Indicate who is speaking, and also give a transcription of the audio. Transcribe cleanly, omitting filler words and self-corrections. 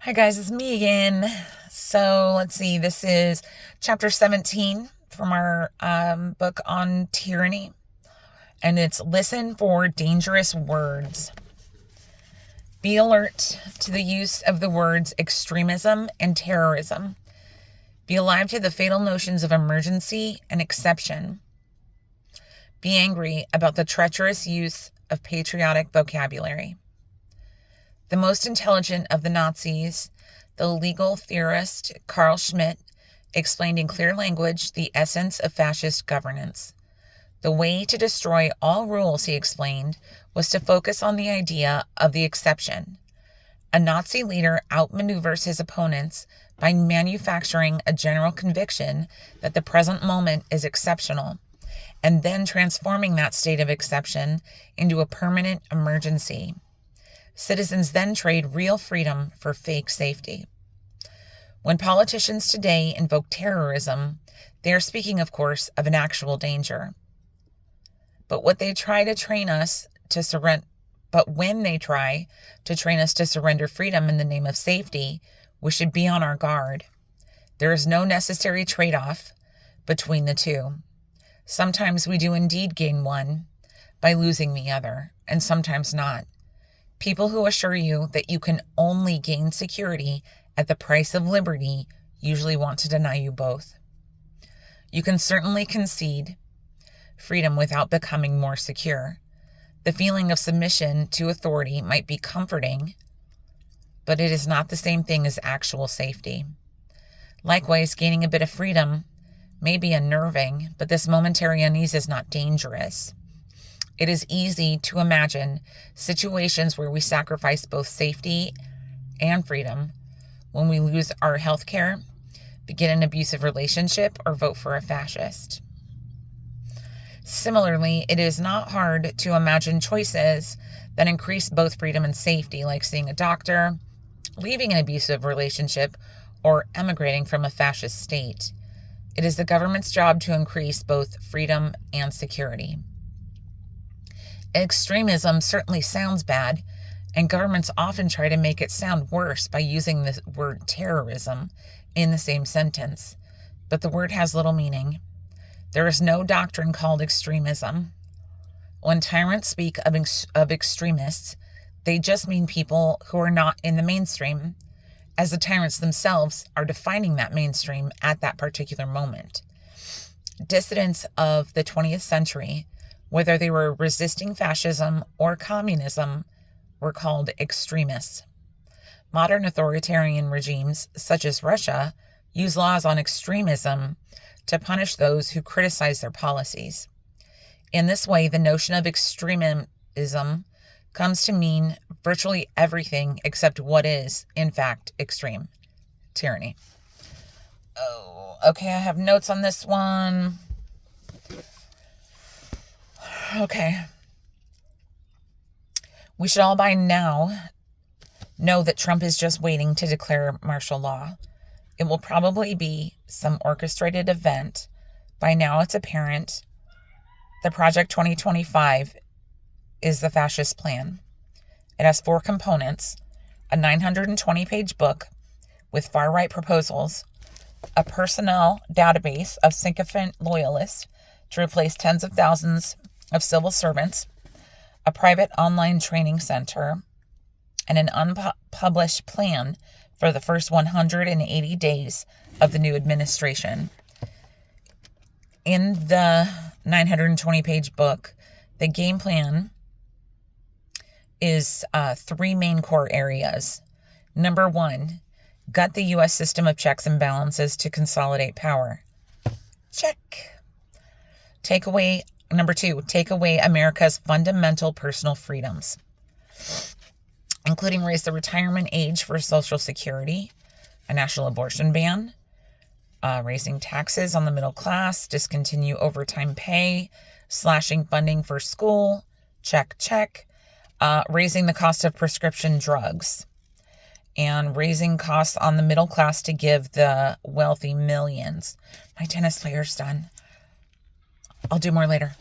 Speaker 1: Hi guys, it's me again. So let's see, this is chapter 17 from our book on tyranny, and it's listen for dangerous words. Be alert to the use of the words extremism and terrorism. Be alive to the fatal notions of emergency and exception. Be angry about the treacherous use of patriotic vocabulary. The most intelligent of the Nazis, the legal theorist Carl Schmitt, explained in clear language the essence of fascist governance. The way to destroy all rules, he explained, was to focus on the idea of the exception. A Nazi leader outmaneuvers his opponents by manufacturing a general conviction that the present moment is exceptional, and then transforming that state of exception into a permanent emergency. Citizens then trade real freedom for fake safety. When politicians today invoke terrorism, they are speaking, of course, of an actual danger. But when they try to train us to surrender freedom in the name of safety, we should be on our guard. There is no necessary trade-off between the two. Sometimes we do indeed gain one by losing the other, and sometimes not. People who assure you that you can only gain security at the price of liberty usually want to deny you both. You can certainly concede freedom without becoming more secure. The feeling of submission to authority might be comforting, but it is not the same thing as actual safety. Likewise, gaining a bit of freedom may be unnerving, but this momentary unease is not dangerous. It is easy to imagine situations where we sacrifice both safety and freedom, when we lose our health care, begin an abusive relationship, or vote for a fascist. Similarly, it is not hard to imagine choices that increase both freedom and safety, like seeing a doctor, leaving an abusive relationship, or emigrating from a fascist state. It is the government's job to increase both freedom and security. Extremism certainly sounds bad, and governments often try to make it sound worse by using the word terrorism in the same sentence, but the word has little meaning. There is no doctrine called extremism. When tyrants speak of extremists, they just mean people who are not in the mainstream, as the tyrants themselves are defining that mainstream at that particular moment. Dissidents of the 20th century, whether they were resisting fascism or communism, were called extremists. Modern authoritarian regimes, such as Russia, use laws on extremism to punish those who criticize their policies. In this way, the notion of extremism comes to mean virtually everything except what is, in fact, extreme. Tyranny. Oh, okay, I have notes on this one. Okay. We should all by now know that Trump is just waiting to declare martial law. It will probably be some orchestrated event. By now it's apparent the Project 2025 is the fascist plan. It has 4 components: a 920-page book with far-right proposals, a personnel database of sycophant loyalists to replace tens of thousands of civil servants, a private online training center, and an unpublished plan for the first 180 days of the new administration. In the 920-page book, the game plan is 3 main core areas. Number 1, gut the U.S. system of checks and balances to consolidate power. Check. Number 2, take away America's fundamental personal freedoms, including raise the retirement age for Social Security, a national abortion ban, raising taxes on the middle class, discontinue overtime pay, slashing funding for school, check, raising the cost of prescription drugs, and raising costs on the middle class to give the wealthy millions. My tennis player's done. I'll do more later.